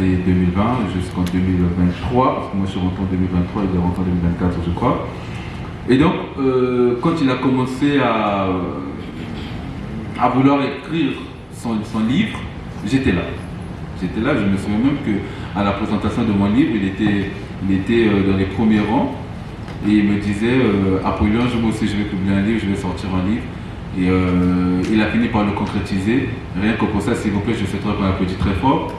l'année 2020 jusqu'en 2023, parce que moi je suis rentré en 2023, il est rentré en 2024 je crois. Et donc, quand il a commencé à vouloir écrire son livre, j'étais là. J'étais là, je me souviens même qu'à la présentation de mon livre, il était dans les premiers rangs. Et il me disait, Apollyon, moi aussi je vais publier un livre, je vais sortir un livre. Et il a fini par le concrétiser. Rien que pour ça, s'il vous plaît, je souhaiterais qu'on applaudisse très fort.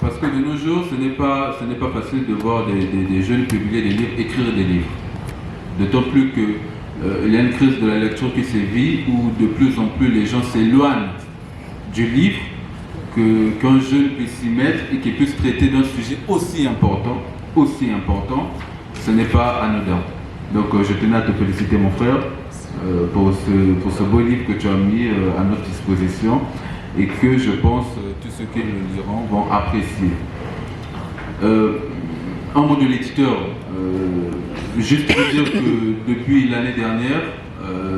Parce que de nos jours, ce n'est pas facile de voir des jeunes publier des livres, écrire des livres. D'autant plus qu'il y a une crise de la lecture qui sévit, où de plus en plus les gens s'éloignent du livre, qu'un jeune puisse s'y mettre et qu'il puisse traiter d'un sujet aussi important, ce n'est pas anodin. Donc je tenais à te féliciter mon frère pour ce beau livre que tu as mis à notre disposition et que je pense tous ceux qui le liront vont apprécier. Un mot de l'éditeur, juste pour dire que depuis l'année dernière,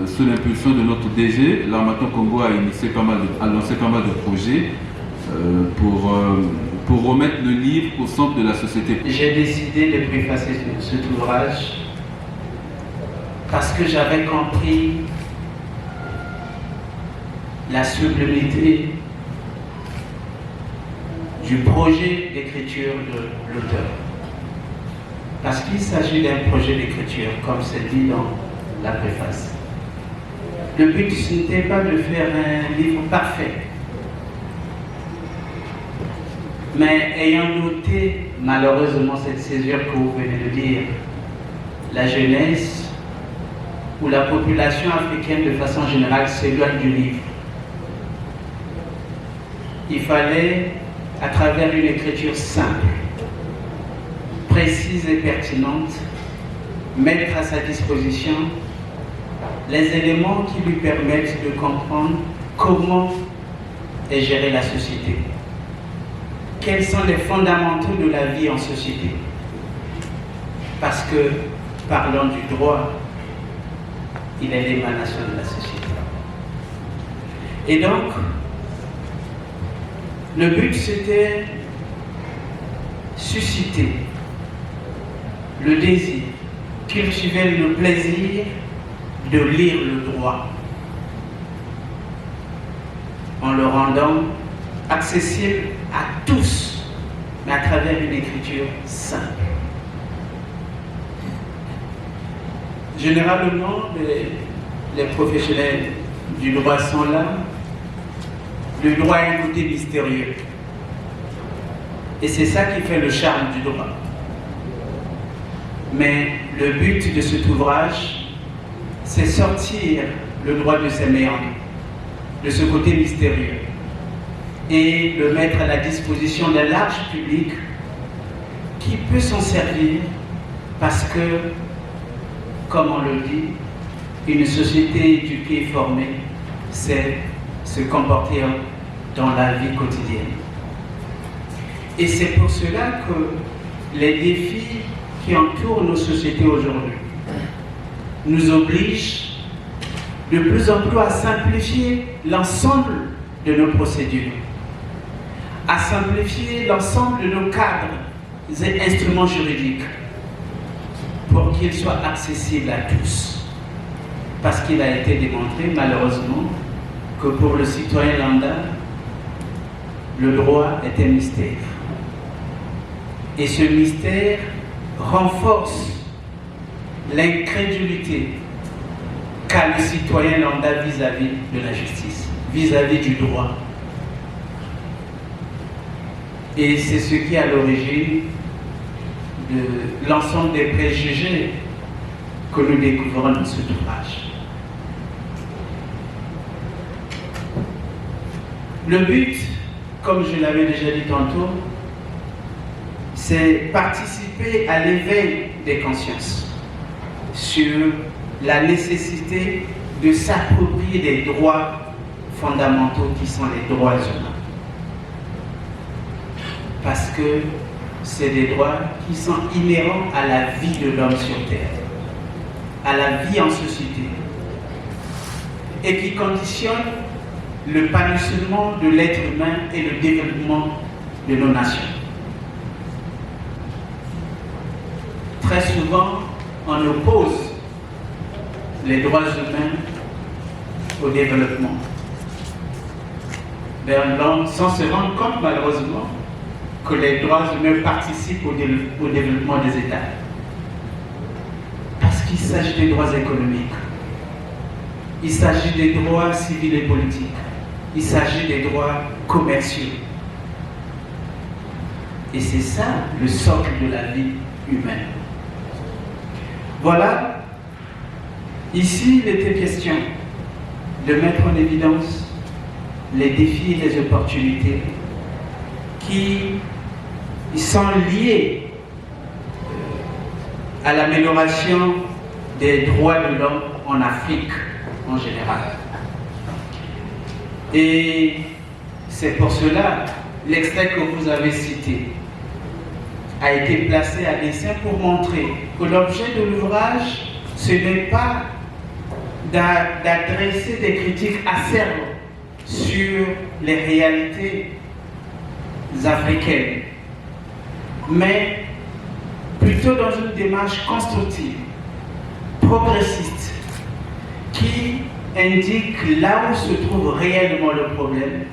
sous l'impulsion de notre DG, l'Harmattan Congo a lancé pas mal de projets pour remettre le livre au centre de la société. J'ai décidé de préfacer cet ouvrage parce que j'avais compris la sublimité du projet d'écriture de l'auteur. Parce qu'il s'agit d'un projet d'écriture, comme c'est dit dans la préface. Le but, ce n'était pas de faire un livre parfait. Mais ayant noté malheureusement cette césure que vous venez de dire, la jeunesse ou la population africaine de façon générale s'éloigne du livre. Il fallait, à travers une écriture simple, précise et pertinente, mettre à sa disposition les éléments qui lui permettent de comprendre comment est gérée la société. Quels sont les fondamentaux de la vie en société? Parce que, parlant du droit, il est l'émanation de la société. Et donc, le but c'était susciter le désir, cultiver le plaisir de lire le droit en le rendant accessible à tous, mais à travers une écriture simple. Généralement, les professionnels du droit sont là. Le droit est un côté mystérieux. Et c'est ça qui fait le charme du droit. Mais le but de cet ouvrage, c'est sortir le droit de ses méandres, de ce côté mystérieux, et le mettre à la disposition d'un large public qui peut s'en servir parce que, comme on le dit, une société éduquée et formée, c'est se comporter dans la vie quotidienne. Et c'est pour cela que les défis qui entourent nos sociétés aujourd'hui nous obligent de plus en plus à simplifier l'ensemble de nos procédures, à simplifier l'ensemble de nos cadres et instruments juridiques pour qu'ils soient accessibles à tous. Parce qu'il a été démontré, malheureusement, que pour le citoyen lambda, le droit est un mystère. Et ce mystère renforce l'incrédulité qu'a le citoyen lambda vis-à-vis de la justice, vis-à-vis du droit. Et c'est ce qui est à l'origine de l'ensemble des préjugés que nous découvrons dans cet ouvrage. Le but, comme je l'avais déjà dit tantôt, c'est participer à l'éveil des consciences sur la nécessité de s'approprier des droits fondamentaux qui sont les droits humains. Parce que c'est des droits qui sont inhérents à la vie de l'homme sur Terre, à la vie en société. et qui conditionne l'épanouissement de l'être humain et le développement de nos nations. Très souvent, on oppose les droits humains au développement, sans se rendre compte malheureusement que les droits humains participent au développement des États. Parce qu'il s'agit des droits économiques, il s'agit des droits civils et politiques, il s'agit des droits commerciaux. Et c'est ça le socle de la vie humaine. Voilà, ici il était question de mettre en évidence les défis et les opportunités qui sont liés à l'amélioration des droits de l'homme en Afrique en général. Et c'est pour cela l'extrait que vous avez cité a été placé à dessein pour montrer que l'objet de l'ouvrage, ce n'est pas d'adresser des critiques acerbes sur les réalités africaines, mais plutôt dans une démarche constructive, progressiste, qui indique là où se trouve réellement le problème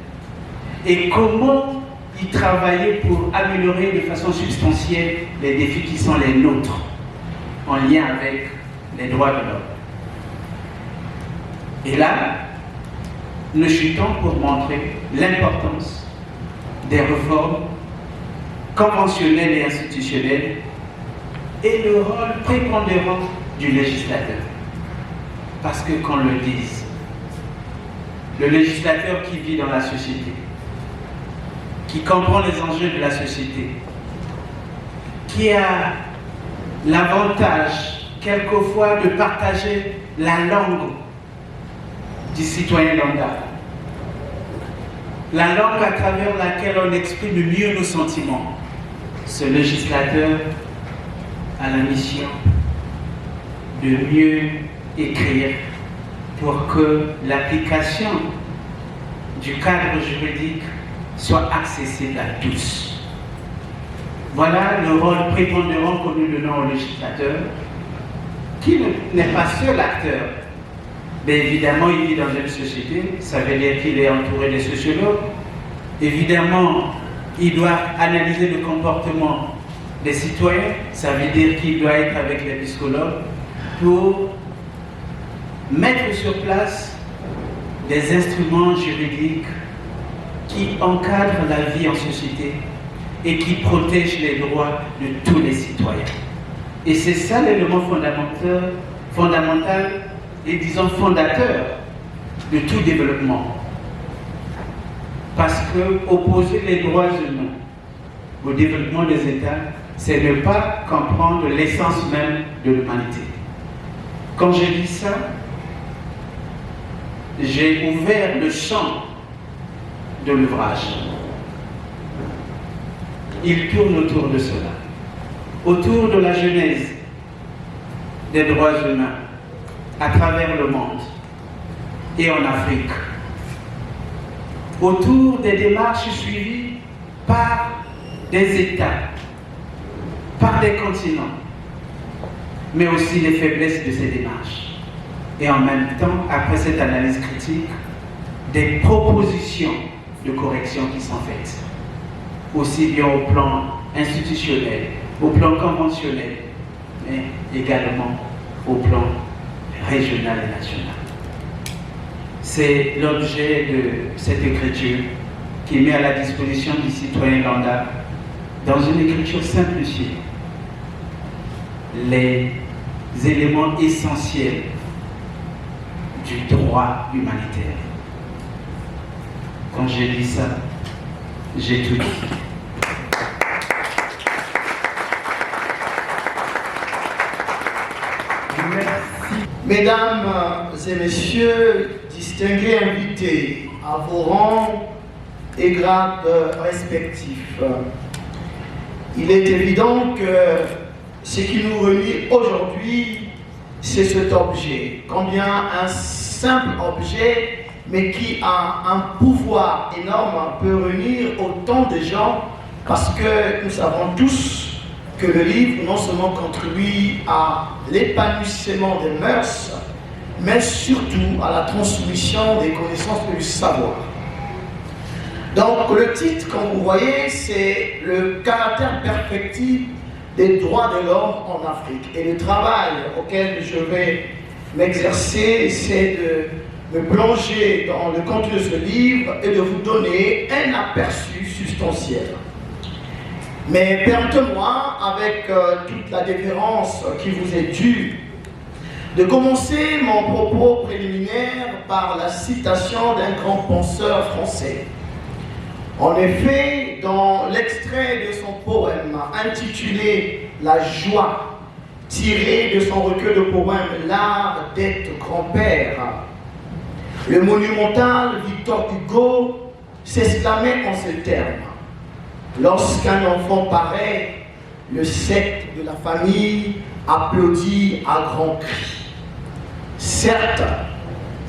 et comment y travailler pour améliorer de façon substantielle les défis qui sont les nôtres en lien avec les droits de l'homme. Et là, nous chutons pour montrer l'importance des réformes conventionnelles et institutionnelles et le rôle prépondérant du législateur. Parce que qu'on le dise, le législateur qui vit dans la société, qui comprend les enjeux de la société, qui a l'avantage quelquefois de partager la langue du citoyen lambda, la langue à travers laquelle on exprime mieux nos sentiments. Ce législateur a la mission de mieux écrire pour que l'application du cadre juridique soit accessible à tous. Voilà le rôle prépondérant que nous donnons au législateur, qui n'est pas seul acteur. Mais évidemment, il vit dans une société, ça veut dire qu'il est entouré de sociologues. Évidemment, il doit analyser le comportement des citoyens, ça veut dire qu'il doit être avec les psychologues pour mettre sur place des instruments juridiques qui encadrent la vie en société et qui protègent les droits de tous les citoyens. Et c'est ça l'élément fondamental et disons fondateur de tout développement. Parce que opposer les droits humains au développement des États, c'est ne pas comprendre l'essence même de l'humanité. Quand je dis ça, j'ai ouvert le champ de l'ouvrage. Il tourne autour de cela, autour de la genèse des droits humains à travers le monde et en Afrique, autour des démarches suivies par des États, par des continents, mais aussi les faiblesses de ces démarches. Et en même temps, après cette analyse critique, des propositions de correction qui sont faites, aussi bien au plan institutionnel, au plan conventionnel, mais également au plan régional et national. C'est l'objet de cette écriture qui met à la disposition du citoyen lambda, dans une écriture simplifiée, les éléments essentiels du droit humanitaire. Quand j'ai dit ça, j'ai tout dit. Merci. Mesdames et messieurs, distingués invités à vos rangs et grades respectifs, il est évident que ce qui nous relie aujourd'hui, c'est cet objet. Combien un simple objet, mais qui a un pouvoir énorme, peut réunir autant de gens, parce que nous savons tous que le livre non seulement contribue à l'épanouissement des mœurs, mais surtout à la transmission des connaissances et du savoir. Donc le titre, comme vous voyez, c'est le caractère perfectible des droits de l'homme en Afrique. Et le travail auquel je vais m'exercer, c'est de me plonger dans le contenu de ce livre et de vous donner un aperçu substantiel. Mais permettez-moi, avec toute la déférence qui vous est due, de commencer mon propos préliminaire par la citation d'un grand penseur français. En effet, dans l'extrait de son poème intitulé « La joie », tiré de son recueil de poèmes « L'art d'être grand-père », le monumental Victor Hugo s'exclamait en ces termes. Lorsqu'un enfant paraît, le secte de la famille applaudit à grands cris. Certes,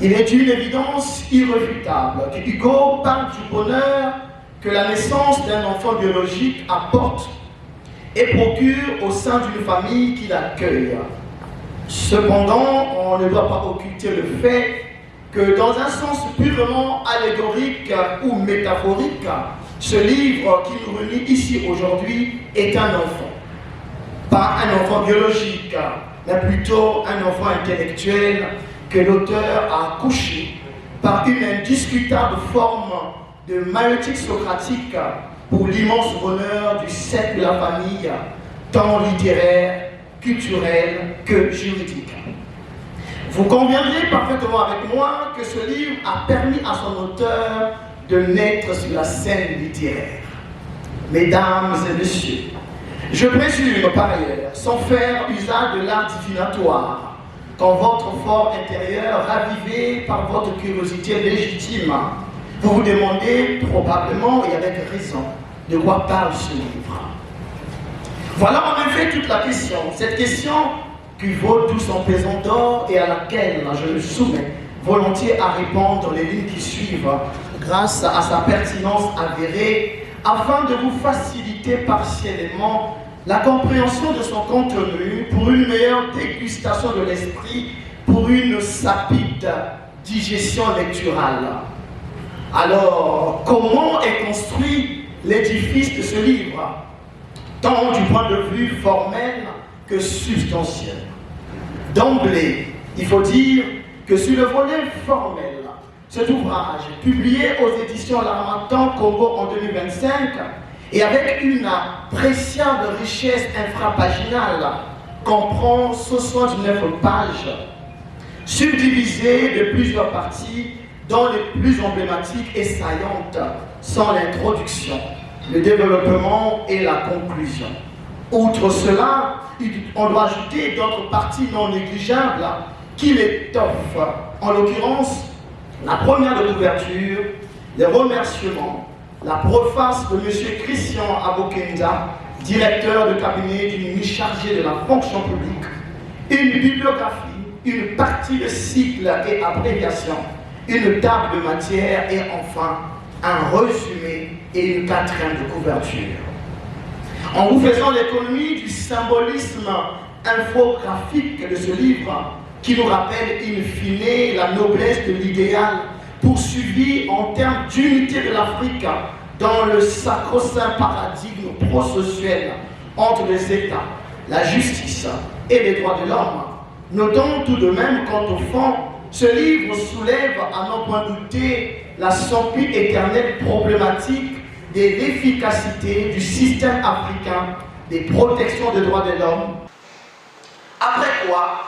il est une évidence irréfutable que Hugo parle du bonheur que la naissance d'un enfant biologique apporte et procure au sein d'une famille qui l'accueille. Cependant, on ne doit pas occulter le fait que dans un sens purement allégorique ou métaphorique, ce livre qui nous réunit ici aujourd'hui est un enfant. Pas un enfant biologique, mais plutôt un enfant intellectuel que l'auteur a accouché par une indiscutable forme de maïeutique socratique pour l'immense bonheur du cercle de la famille, tant littéraire, culturel que juridique. Vous conviendrez parfaitement avec moi que ce livre a permis à son auteur de naître sur la scène littéraire. Mesdames et messieurs, je présume par ailleurs, sans faire usage de l'art divinatoire, qu'en votre fort intérieur, ravivé par votre curiosité légitime, vous vous demandez probablement, et avec raison, de quoi parle ce livre. Voilà en effet toute la question. Cette question qui vaut tout son pesant d'or et à laquelle je me soumets volontiers à répondre dans les lignes qui suivent, grâce à sa pertinence avérée, afin de vous faciliter partiellement la compréhension de son contenu pour une meilleure dégustation de l'esprit, pour une sapide digestion lecturale. Alors, comment est construit l'édifice de ce livre, tant du point de vue formel que substantiel? D'emblée, il faut dire que sur le volet formel, cet ouvrage, publié aux éditions L'Harmattan Congo en 2025, et avec une appréciable richesse infrapaginale, comprend 79 pages, subdivisées de plusieurs parties, dont les plus emblématiques et saillantes sont l'introduction, le développement et la conclusion. Outre cela, on doit ajouter d'autres parties non négligeables qui l'étoffent. En l'occurrence, la première de l'ouverture, les remerciements, la préface de M. Christian Abokenda, directeur de cabinet du ministre chargé de la fonction publique, une bibliographie, une partie de cycle et abréviation, une table de matière et enfin un résumé et une quatrième de couverture. En vous faisant l'économie du symbolisme infographique de ce livre, qui nous rappelle in fine la noblesse de l'idéal poursuivi en termes d'unité de l'Afrique dans le sacro-saint paradigme processuel entre les États, la justice et les droits de l'homme. Notons tout de même qu'au fond, ce livre soulève à n'en point douter la sans plus éternelle problématique de l'efficacité du système africain des protections des droits de l'homme. Après quoi,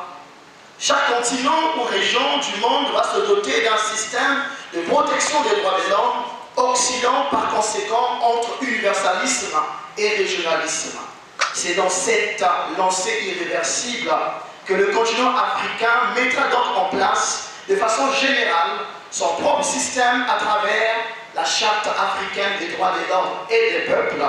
chaque continent ou région du monde va se doter d'un système de protection des droits de l'homme, oscillant par conséquent entre universalisme et régionalisme. C'est dans cette lancée irréversible que le continent africain mettra donc en place de façon générale son propre système à travers la Charte africaine des droits de l'homme et des peuples,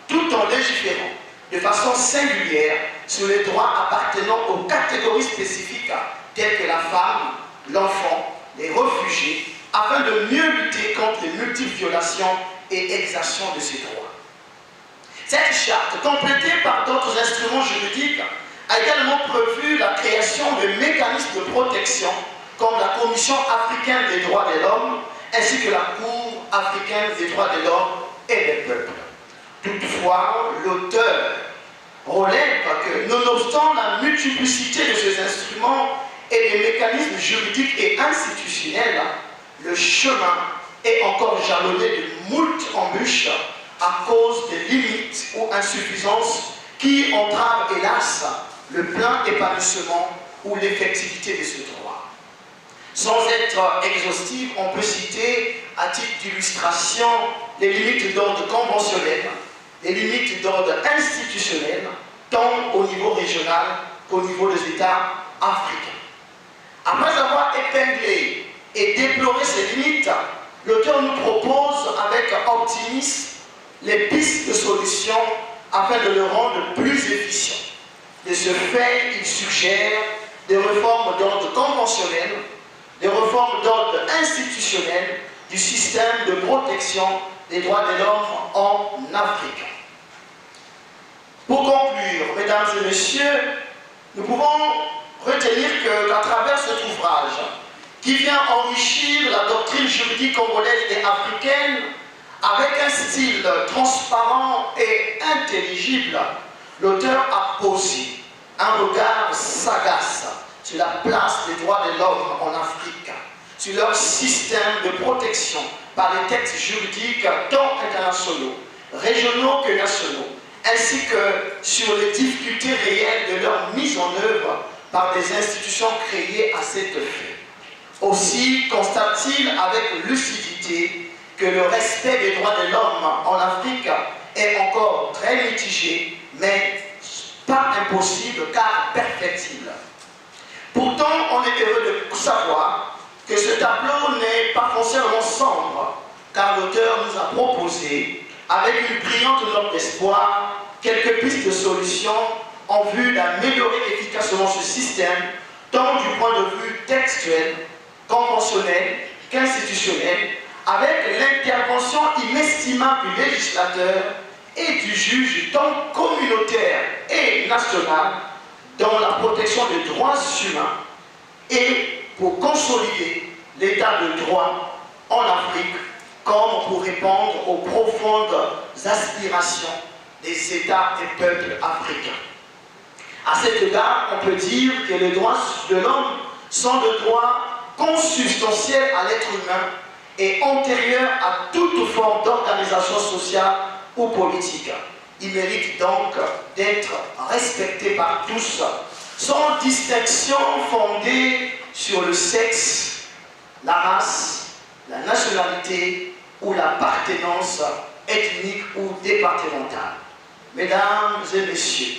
tout en légiférant de façon singulière sur les droits appartenant aux catégories spécifiques telles que la femme, l'enfant, les réfugiés, afin de mieux lutter contre les multiples violations et exactions de ces droits. Cette charte, complétée par d'autres instruments juridiques, a également prévu la création de mécanismes de protection comme la Commission africaine des droits de l'homme ainsi que la Cour africaine des droits de l'homme et des peuples. Toutefois, l'auteur relève que, nonobstant la multiplicité de ces instruments et des mécanismes juridiques et institutionnels, le chemin est encore jalonné de moult embûches à cause des limites ou insuffisances qui entravent, hélas, le plein épanouissement ou l'effectivité de ce droit. Sans être exhaustive, on peut citer, à titre d'illustration, les limites d'ordre conventionnel, les limites d'ordre institutionnel, tant au niveau régional qu'au niveau des États africains. Après avoir épinglé et déploré ces limites, l'auteur nous propose avec optimisme les pistes de solutions afin de le rendre plus efficient. De ce fait, il suggère des réformes d'ordre conventionnel, des réformes d'ordre institutionnel du système de protection des droits de l'homme en Afrique. Pour conclure, mesdames et messieurs, nous pouvons retenir qu'à travers cet ouvrage, qui vient enrichir la doctrine juridique congolaise et africaine, avec un style transparent et intelligible, l'auteur a posé un regard sagace sur la place des droits de l'homme en Afrique, sur leur système de protection par les textes juridiques tant internationaux, régionaux que nationaux, ainsi que sur les difficultés réelles de leur mise en œuvre par des institutions créées à cet effet. Aussi constate-t-il avec lucidité que le respect des droits de l'homme en Afrique est encore très mitigé, mais pas impossible car perfectible. Pourtant, on est heureux de savoir que ce tableau n'est pas foncièrement sombre, car l'auteur nous a proposé, avec une brillante note d'espoir, quelques pistes de solutions en vue d'améliorer efficacement ce système, tant du point de vue textuel, conventionnel qu'institutionnel, avec l'intervention inestimable du législateur et du juge tant communautaire et national dans la protection des droits humains et pour consolider l'état de droit en Afrique comme pour répondre aux profondes aspirations des États et peuples africains. À cet égard, on peut dire que les droits de l'homme sont des droits consubstantiels à l'être humain et antérieurs à toute forme d'organisation sociale ou politique. Il mérite donc d'être respecté par tous, sans distinction fondée sur le sexe, la race, la nationalité ou l'appartenance ethnique ou départementale. Mesdames et messieurs,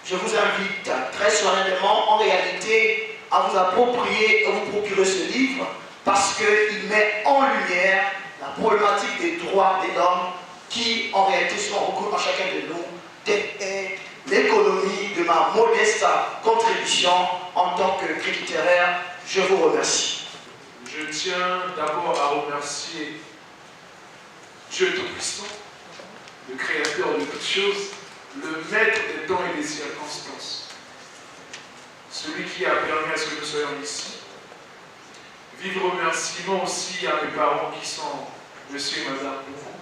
je vous invite très solennellement, en réalité, à vous approprier et vous procurer ce livre parce qu'il met en lumière la problématique des droits de l'homme qui, en réalité, sont reconnus à chacun de nous et l'économie de ma modeste contribution en tant que critique littéraire. Je vous remercie. Je tiens d'abord à remercier Dieu Tout-Puissant, le Créateur de toutes choses, le Maître des temps et des circonstances, celui qui a permis à ce que nous soyons ici. Vive remerciement aussi à mes parents qui sont monsieur et madame Bouvou,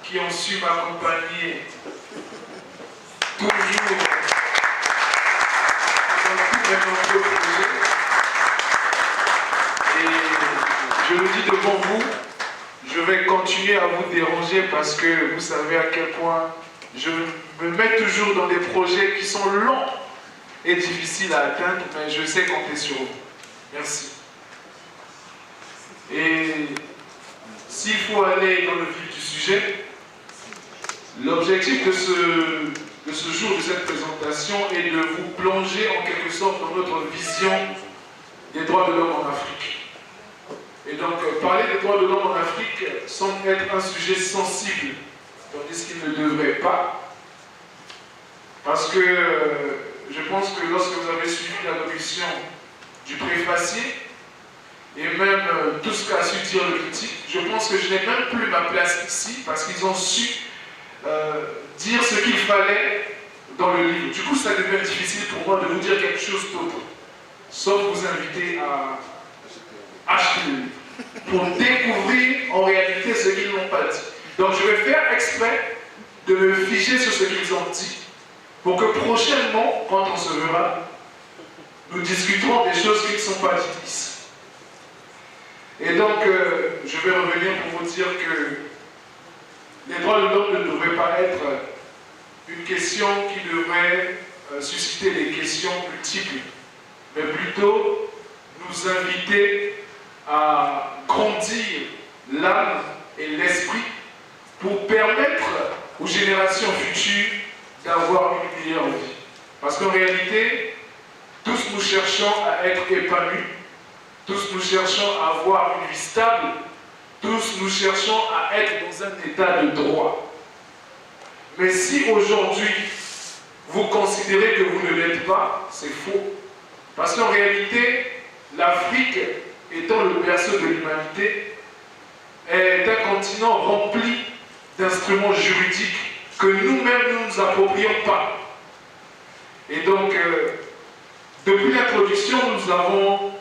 qui ont su m'accompagner toujours dans tous mes nombreux projets. Et je le dis devant vous, je vais continuer à vous déranger parce que vous savez à quel point je me mets toujours dans des projets qui sont longs et difficiles à atteindre, mais je sais compter sur vous. Merci. Et s'il faut aller dans le vif du sujet, l'objectif de ce jour, de cette présentation, est de vous plonger en quelque sorte dans notre vision des droits de l'homme en Afrique. Et donc, parler des droits de l'homme en Afrique semble être un sujet sensible, tandis qu'il ne devrait pas. Parce que je pense que lorsque vous avez suivi l'allocution du préfacier, et même tout ce qu'a su dire le critique, je pense que je n'ai même plus ma place ici parce qu'ils ont su dire ce qu'il fallait dans le livre. Du coup, ça devient difficile pour moi de vous dire quelque chose d'autre, sauf vous inviter à acheter le livre pour découvrir en réalité ce qu'ils n'ont pas dit. Donc je vais faire exprès de me figer sur ce qu'ils ont dit pour que prochainement, quand on se verra, nous discuterons des choses qui ne sont pas dites ici. Et donc, je vais revenir pour vous dire que les droits de l'homme ne devraient pas être une question qui devrait susciter des questions multiples, mais plutôt nous inviter à grandir l'âme et l'esprit pour permettre aux générations futures d'avoir une meilleure vie. Parce qu'en réalité, tous nous cherchons à être épanouis, tous nous cherchons à avoir une vie stable, tous nous cherchons à être dans un état de droit. Mais si aujourd'hui, vous considérez que vous ne l'êtes pas, c'est faux. Parce qu'en réalité, l'Afrique, étant le berceau de l'humanité, est un continent rempli d'instruments juridiques que nous-mêmes ne nous approprions pas. Et donc, depuis l'introduction, nous avons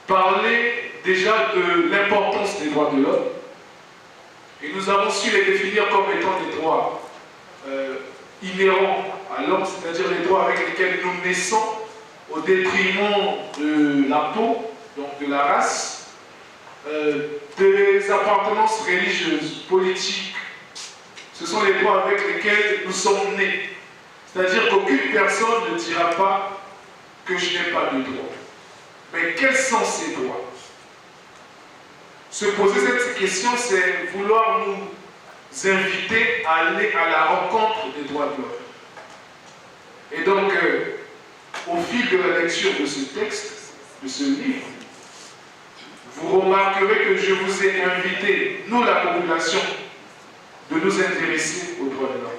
parlé déjà de l'importance des droits de l'homme et nous avons su les définir comme étant des droits inhérents à l'homme, c'est-à-dire les droits avec lesquels nous naissons au détriment de la peau, donc de la race, des appartenances religieuses, politiques. Ce sont les droits avec lesquels nous sommes nés. C'est-à-dire qu'aucune personne ne dira pas que je n'ai pas de droits. Mais quels sont ces droits? Se poser cette question, c'est vouloir nous inviter à aller à la rencontre des droits de l'homme. Et donc, au fil de la lecture de ce texte, de ce livre, vous remarquerez que je vous ai invité, nous la population, de nous intéresser aux droits de l'homme.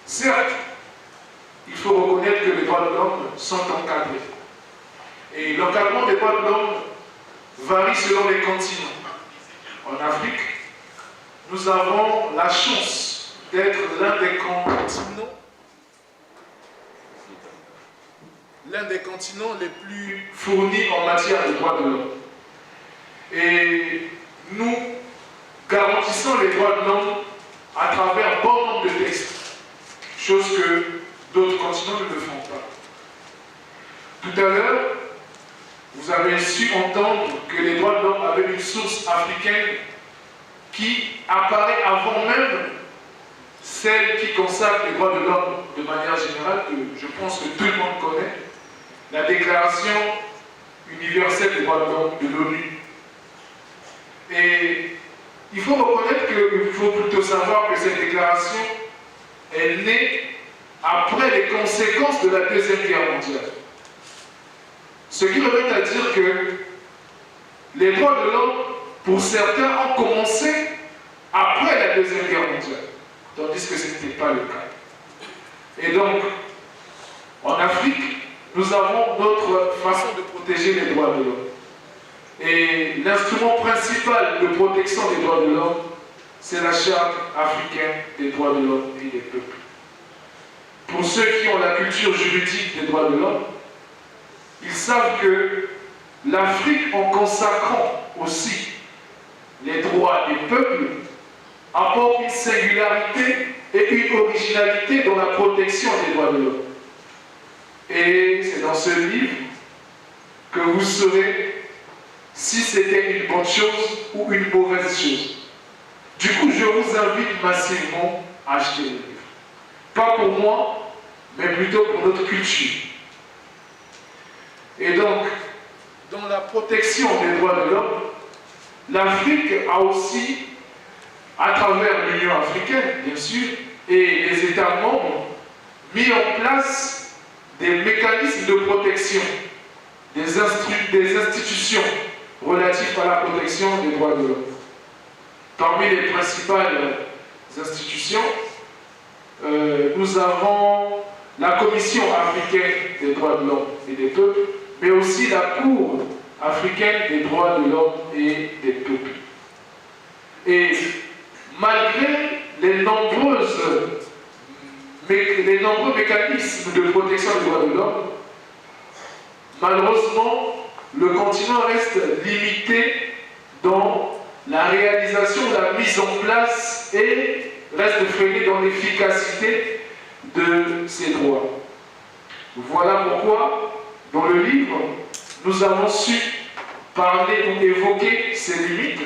Certes, il faut reconnaître que les droits de l'homme sont encadrés. Et l'encadrement des droits de l'homme varie selon les continents. En Afrique, nous avons la chance d'être l'un des continents les plus fournis en matière de droits de l'homme. Et nous garantissons les droits de l'homme à travers bon nombre de textes, chose que d'autres continents ne le font pas. Tout à l'heure, vous avez su entendre que les droits de l'homme avaient une source africaine qui apparaît avant même celle qui consacre les droits de l'homme de manière générale, que je pense que tout le monde connaît, la Déclaration universelle des droits de l'homme de l'ONU. Et il faut reconnaître qu'il faut plutôt savoir que cette déclaration est née après les conséquences de la Deuxième Guerre mondiale. Ce qui revient à dire que les droits de l'homme, pour certains, ont commencé après la Deuxième Guerre mondiale, tandis que ce n'était pas le cas. Et donc, en Afrique, nous avons notre façon de protéger les droits de l'homme. Et l'instrument principal de protection des droits de l'homme, c'est la Charte africaine des droits de l'homme et des peuples. Pour ceux qui ont la culture juridique des droits de l'homme, ils savent que l'Afrique, en consacrant aussi les droits des peuples, apporte une singularité et une originalité dans la protection des droits de l'homme. Et c'est dans ce livre que vous saurez si c'était une bonne chose ou une mauvaise chose. Du coup, je vous invite massivement à acheter le livre. Pas pour moi, mais plutôt pour notre culture. Et donc, dans la protection des droits de l'homme, l'Afrique a aussi, à travers l'Union africaine, bien sûr, et les États membres, mis en place des mécanismes de protection, des institutions relatives à la protection des droits de l'homme. Parmi les principales institutions, nous avons la Commission africaine des droits de l'homme et des peuples, mais aussi la Cour africaine des droits de l'homme et des peuples. Et malgré les nombreux mécanismes de protection des droits de l'homme, malheureusement, le continent reste limité dans la réalisation, la mise en place et reste freiné dans l'efficacité de ces droits. Voilà pourquoi, dans le livre, nous avons su parler, donc évoquer ces limites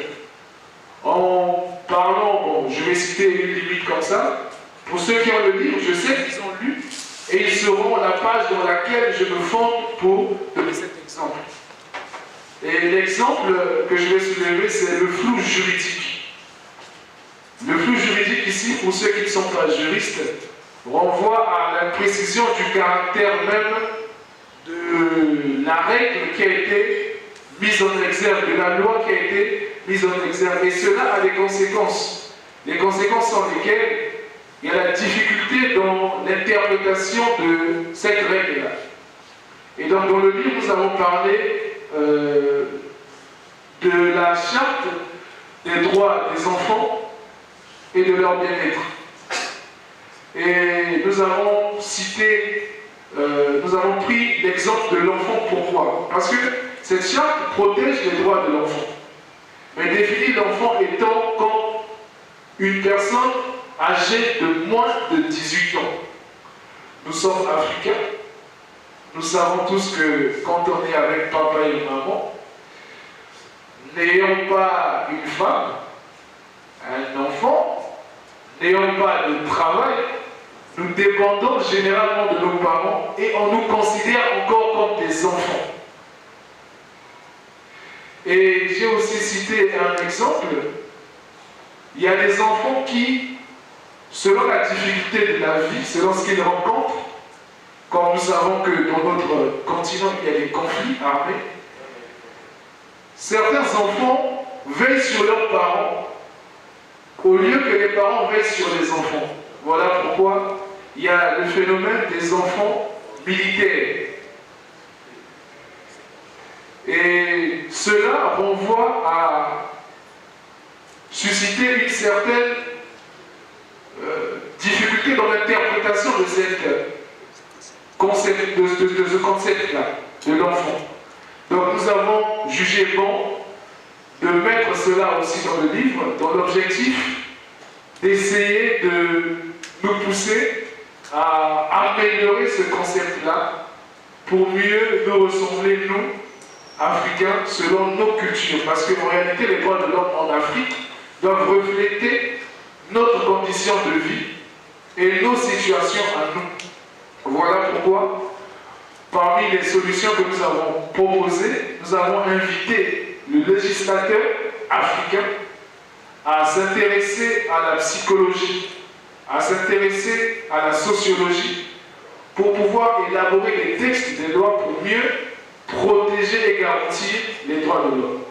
en parlant, bon, je vais citer une limite comme ça. Pour ceux qui ont le livre, je sais qu'ils ont lu et ils sauront la page dans laquelle je me fonde pour donner cet exemple. Et l'exemple que je vais soulever, c'est le flou juridique. Le flou juridique ici, pour ceux qui ne sont pas juristes, renvoie à l'imprécision du caractère même de la règle qui a été mise en exergue, de la loi qui a été mise en exergue. Et cela a des conséquences. Les conséquences sont lesquelles il y a la difficulté dans l'interprétation de cette règle-là. Et donc dans le livre, nous avons parlé de la charte des droits des enfants et de leur bien-être. Et nous avons pris l'exemple de l'enfant. Pourquoi? Parce que cette charte protège les droits de l'enfant. Mais définit l'enfant étant comme une personne âgée de moins de 18 ans. Nous sommes africains. Nous savons tous que quand on est avec papa et maman, n'ayant pas une femme, un enfant, n'ayant pas de travail, nous dépendons généralement de nos parents et on nous considère encore comme des enfants. Et j'ai aussi cité un exemple. Il y a des enfants qui, selon la difficulté de la vie, selon ce qu'ils rencontrent, comme nous savons que dans notre continent, il y a des conflits armés, certains enfants veillent sur leurs parents au lieu que les parents veillent sur les enfants. Voilà pourquoi il y a le phénomène des enfants militaires. Et cela renvoie à susciter une certaine difficulté dans l'interprétation de ce concept-là, de l'enfant. Donc nous avons jugé bon de mettre cela aussi dans le livre, dans l'objectif d'essayer de nous pousser à améliorer ce concept-là pour mieux nous ressembler, nous, Africains, selon nos cultures. Parce qu'en réalité, les droits de l'homme en Afrique doivent refléter notre condition de vie et nos situations à nous. Voilà pourquoi, parmi les solutions que nous avons proposées, nous avons invité le législateur africain à s'intéresser à la psychologie, à s'intéresser à la sociologie, pour pouvoir élaborer des textes, des lois pour mieux protéger et garantir les droits de l'homme.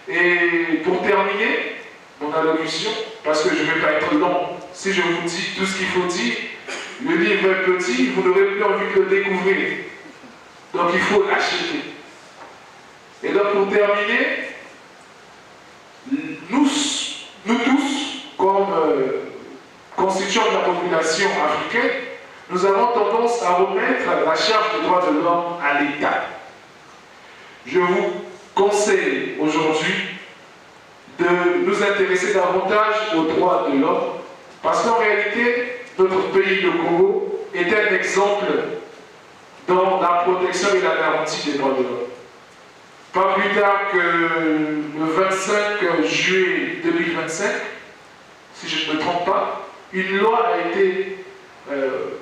Et pour terminer mon allocution, parce que je ne vais pas être long, si je vous dis tout ce qu'il faut dire, le livre est petit, vous n'aurez plus envie de le découvrir. Donc il faut l'acheter. Et donc pour terminer, nous tous, comme constituant de la population africaine, nous avons tendance à remettre la charge des droits de l'homme à l'État. Je vous conseille aujourd'hui de nous intéresser davantage aux droits de l'homme, parce qu'en réalité, notre pays, le Congo, est un exemple dans la protection et la garantie des droits de l'homme. Pas plus tard que le 25 juillet 2025, si je ne me trompe pas, une loi a été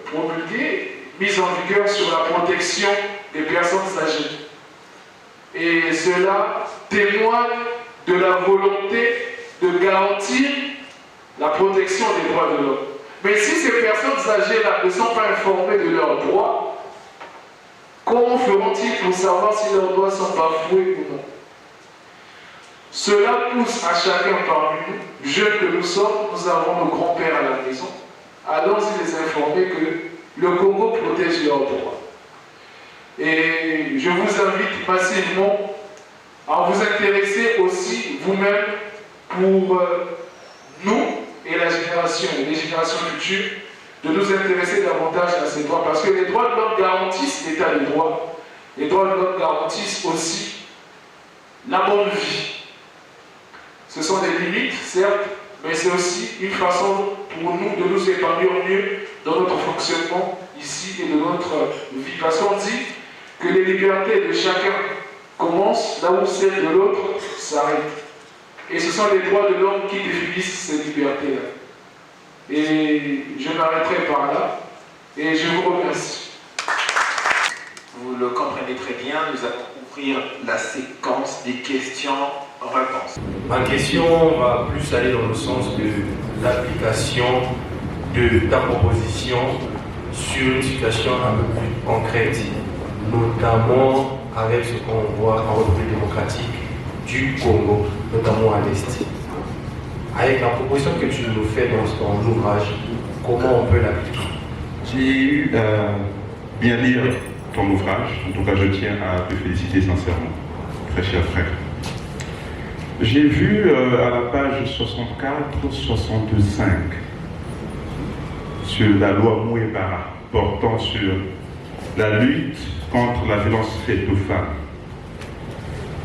promulguée, mise en vigueur sur la protection des personnes âgées. Et cela témoigne de la volonté de garantir la protection des droits de l'homme. Mais si ces personnes âgées-là ne sont pas informées de leurs droits, comment feront-ils pour savoir si leurs droits sont bafoués ou non? Cela pousse à chacun parmi nous, jeunes que nous sommes, nous avons nos grands-pères à la maison, allons-y les informer que le Congo protège leurs droits. Et je vous invite massivement à vous intéresser aussi vous-même pour nous et les générations futures, de nous intéresser davantage à ces droits. Parce que les droits de l'homme garantissent l'état de droit. Les droits de l'homme garantissent aussi la bonne vie. Ce sont des limites, certes, mais c'est aussi une façon pour nous de nous épanouir mieux dans notre fonctionnement ici et de notre vie. Parce qu'on dit que les libertés de chacun commencent là où celles de l'autre s'arrêtent. Et ce sont les droits de l'homme qui définissent ces libertés-là. Et je m'arrêterai par là. Et je vous remercie. Vous le comprenez très bien, nous allons ouvrir la séquence des questions-réponses. Ma question va plus aller dans le sens de l'application de ta proposition sur une situation un peu plus concrète, notamment avec ce qu'on voit en République démocratique du Congo, notamment à l'Est. Avec la proposition que tu nous fais dans ton ouvrage, comment on peut l'appliquer? J'ai eu bien lire ton ouvrage, en tout cas je tiens à te féliciter sincèrement, très cher frère. J'ai vu à la page 64-65 sur la loi Mouébara portant sur la lutte contre la violence faite aux femmes.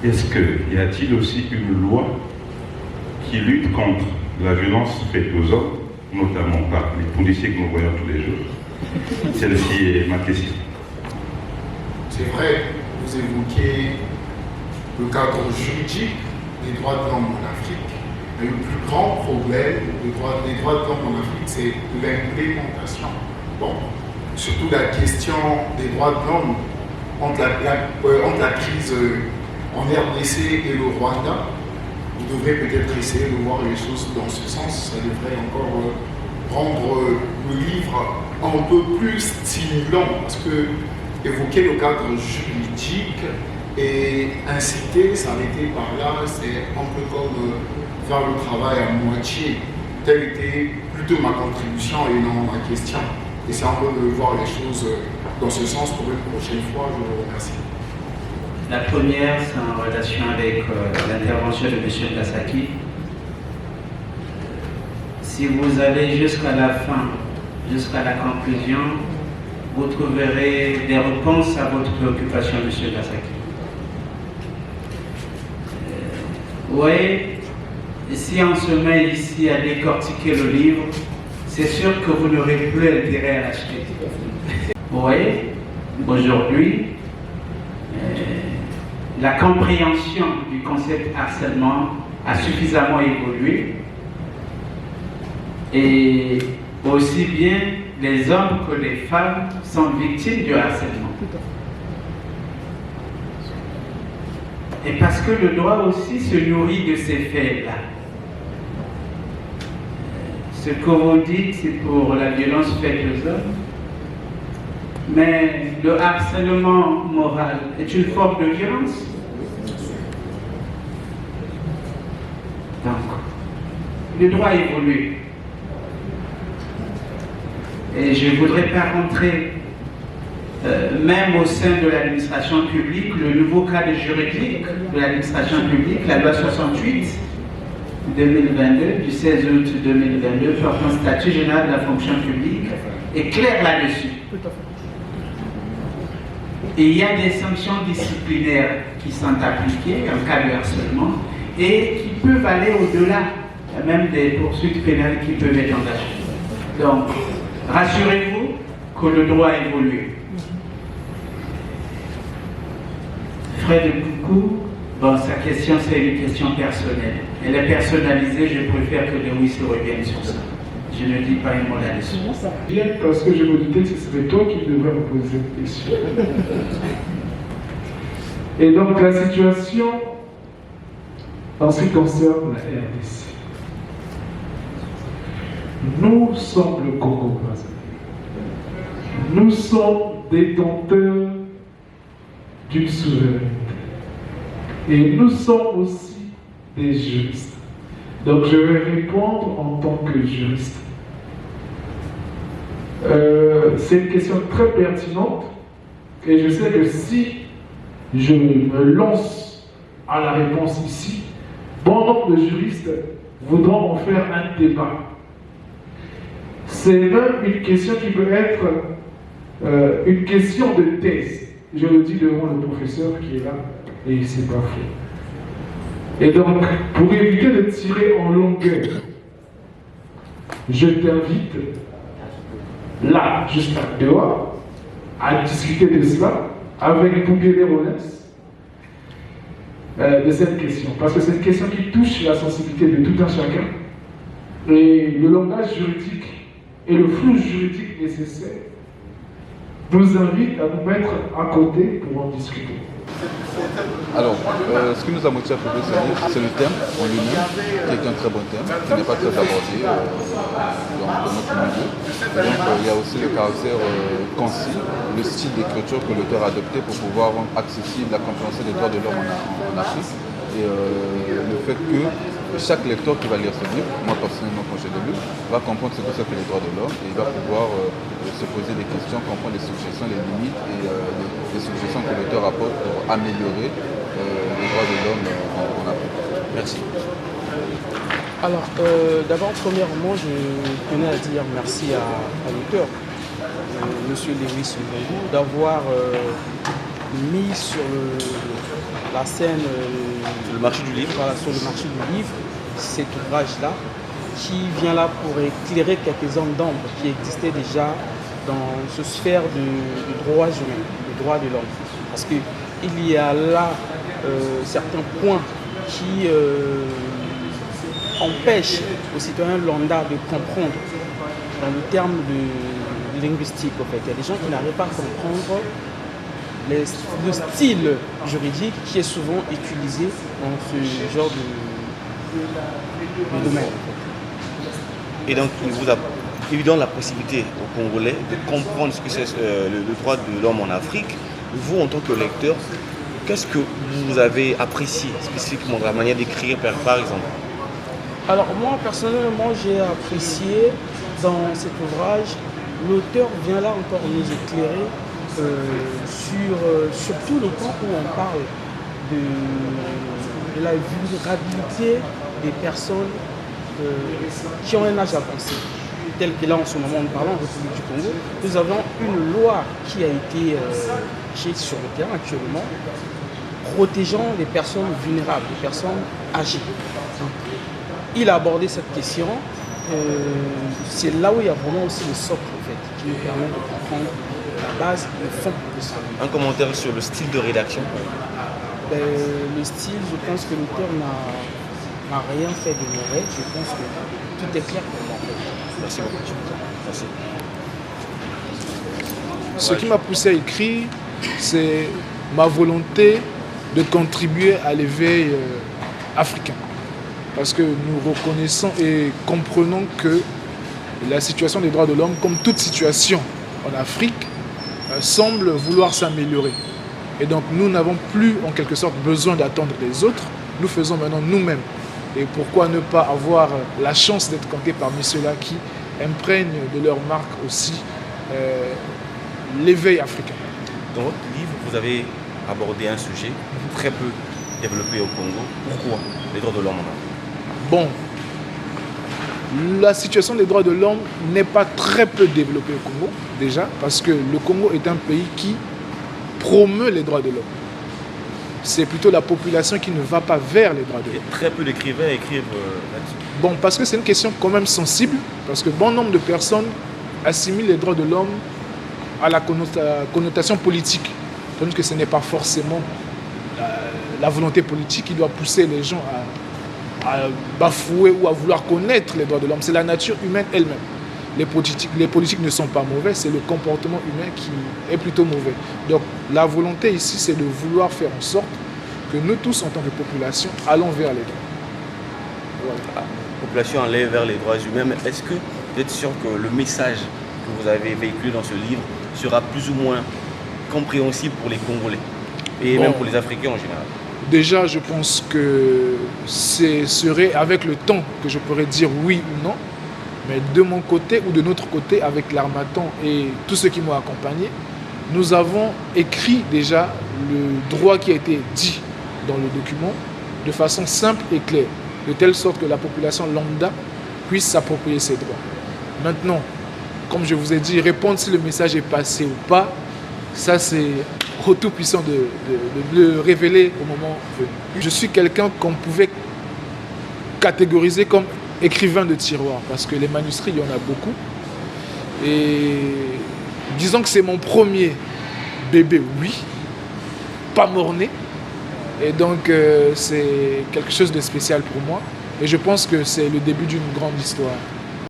Est-ce qu'il y a-t-il aussi une loi qui lutte contre la violence faite aux hommes, notamment par les policiers que nous voyons tous les jours? Celle-ci est ma question. C'est vrai, vous évoquez le cadre juridique des droits de l'homme en Afrique. Mais le plus grand problème des droits de l'homme en Afrique, c'est l'implémentation. Bon, surtout la question des droits de l'homme entre la crise en RDC et le Rwanda. Vous devrez peut-être essayer de voir les choses dans ce sens. Ça devrait encore rendre le livre un peu plus stimulant, parce que évoquer le cadre juridique et inciter, s'arrêter par là, c'est un peu comme faire le travail à moitié. Telle était plutôt ma contribution et non ma question. Et c'est un peu de voir les choses dans ce sens pour une prochaine fois. Je vous remercie. La première, c'est en relation avec l'intervention de M. Gasaki. Si vous allez jusqu'à la fin, jusqu'à la conclusion, vous trouverez des réponses à votre préoccupation, M. Gasaki. Vous voyez, si on se met ici à décortiquer le livre, c'est sûr que vous n'aurez plus intérêt à l'acheter. Vous voyez, aujourd'hui, la compréhension du concept harcèlement a suffisamment évolué et aussi bien les hommes que les femmes sont victimes du harcèlement. Et parce que le droit aussi se nourrit de ces faits-là. Ce que vous dites, c'est pour la violence faite aux hommes. Mais le harcèlement moral est une forme de violence. Donc, le droit évolue. Et je ne voudrais pas rentrer, même au sein de l'administration publique, le nouveau cadre juridique de l'administration publique, la loi 68/2022, du 16 août 2022, portant statut général de la fonction publique, est clair là-dessus. Et il y a des sanctions disciplinaires qui sont appliquées en cas de harcèlement et qui peuvent aller au-delà. Il y a même des poursuites pénales qui peuvent être engagées. Donc, rassurez-vous que le droit évolue. Fred Coucou, bon, sa question c'est une question personnelle. Elle est personnalisée, je préfère que Lewis se revienne sur ça. Je ne dis pas un mot là-dessus. Bien, parce que je me doutais que ce serait toi qui devrais me poser une question. Et donc la situation en ce qui concerne la RDC. Nous sommes le Congo Brazzaville. Nous sommes détenteurs d'une souveraineté. Et nous sommes aussi des juristes. Donc je vais répondre en tant que juriste. C'est une question très pertinente Et je sais que si je me lance à la réponse ici, bon nombre de juristes voudront en faire un débat. C'est même une question qui peut être une question de thèse. Je le dis devant le professeur qui est là, et c'est pas faux. Et donc, pour éviter de tirer en longueur, je t'invite, là, juste dehors, à discuter de cela avec Pougué Rollins, de cette question. Parce que c'est une question qui touche la sensibilité de tout un chacun. Et le langage juridique et le flou juridique nécessaire nous invite à nous mettre à côté pour en discuter. Alors, ce qui nous a motivé à publier ce livre, c'est le thème en lui-même, qui est un très bon thème, qui n'est pas très abordé dans notre milieu. Et donc, il y a aussi le caractère concis, le style d'écriture que l'auteur a adopté pour pouvoir rendre accessible la compréhension des droits de l'homme en Afrique. Et le fait que chaque lecteur qui va lire ce livre, moi personnellement quand je l'ai lu, va comprendre ce que c'est que les droits de l'homme et il va pouvoir se poser des questions, comprendre les suggestions, les limites et les suggestions que l'auteur apporte pour améliorer les droits de l'homme en Afrique. Merci. Alors, d'abord, premièrement, je tenais à dire merci à l'auteur, M. Lewis Mbengu, d'avoir mis sur la scène sur le marché du livre, voilà, sur le marché du livre, cet ouvrage-là, qui vient là pour éclairer quelques zones d'ombre qui existaient déjà dans ce sphère de droits humains, des droits de l'homme. Parce qu'il y a là certains points qui empêchent aux citoyens lambda de comprendre dans le terme de linguistique. En fait. Il y a des gens qui n'arrivent pas à comprendre le style juridique qui est souvent utilisé dans ce genre de domaine. Et donc, il vous a évidemment la possibilité aux Congolais de comprendre ce que c'est le droit de l'homme en Afrique. Vous, en tant que lecteur, qu'est-ce que vous avez apprécié spécifiquement dans la manière d'écrire, par exemple? Alors moi, personnellement, j'ai apprécié dans cet ouvrage, l'auteur vient là encore nous éclairer surtout le point où on parle de la vulnérabilité des personnes qui ont un âge avancé. Tel que là, en ce moment, nous parlons en République du Congo, nous avons une loi qui a été sur le terrain actuellement, protégeant les personnes vulnérables, les personnes âgées. Il a abordé cette question. C'est là où il y a vraiment aussi le socle, en fait, qui nous permet de comprendre la base, le fond de ça. Un commentaire sur le style de rédaction? Le style, je pense que l'auteur n'a rien fait de mauvais. Je pense que tout est clair pour moi. Merci beaucoup. Merci. Ce qui m'a poussé à écrire, c'est ma volonté de contribuer à l'éveil africain. Parce que nous reconnaissons et comprenons que la situation des droits de l'homme, comme toute situation en Afrique, semble vouloir s'améliorer. Et donc nous n'avons plus en quelque sorte besoin d'attendre les autres, nous faisons maintenant nous-mêmes. Et pourquoi ne pas avoir la chance d'être compté parmi ceux-là qui imprègnent de leur marque aussi l'éveil africain. Dans votre livre, vous avez abordé un sujet très peu développé au Congo. Pourquoi les droits de l'homme en Afrique? Bon, la situation des droits de l'homme n'est pas très peu développée au Congo, déjà, parce que le Congo est un pays qui promeut les droits de l'homme. C'est plutôt la population qui ne va pas vers les droits de l'homme. Et très peu d'écrivains écrivent là-dessus. Bon, parce que c'est une question quand même sensible, parce que bon nombre de personnes assimilent les droits de l'homme à la connotation politique, tandis que ce n'est pas forcément la volonté politique qui doit pousser les gens à bafouer ou à vouloir connaître les droits de l'homme. C'est la nature humaine elle-même. Les politiques ne sont pas mauvais, c'est le comportement humain qui est plutôt mauvais. Donc la volonté ici, c'est de vouloir faire en sorte que nous tous, en tant que population, allons vers les droits. Voilà. La population allait vers les droits humains, mais est-ce que vous êtes sûr que le message que vous avez véhiculé dans ce livre sera plus ou moins compréhensible pour les Congolais et même pour les Africains en général? Déjà, je pense que ce serait avec le temps que je pourrais dire oui ou non. Mais de mon côté ou de notre côté, avec l'Harmattan et tous ceux qui m'ont accompagné, nous avons écrit déjà le droit qui a été dit dans le document de façon simple et claire, de telle sorte que la population lambda puisse s'approprier ses droits. Maintenant, comme je vous ai dit, répondre si le message est passé ou pas, ça c'est au Tout-Puissant de le révéler au moment venu. Je suis quelqu'un qu'on pouvait catégoriser comme écrivain de tiroir, parce que les manuscrits, il y en a beaucoup. Et disons que c'est mon premier bébé, oui, pas mort-né. Et donc c'est quelque chose de spécial pour moi. Et je pense que c'est le début d'une grande histoire.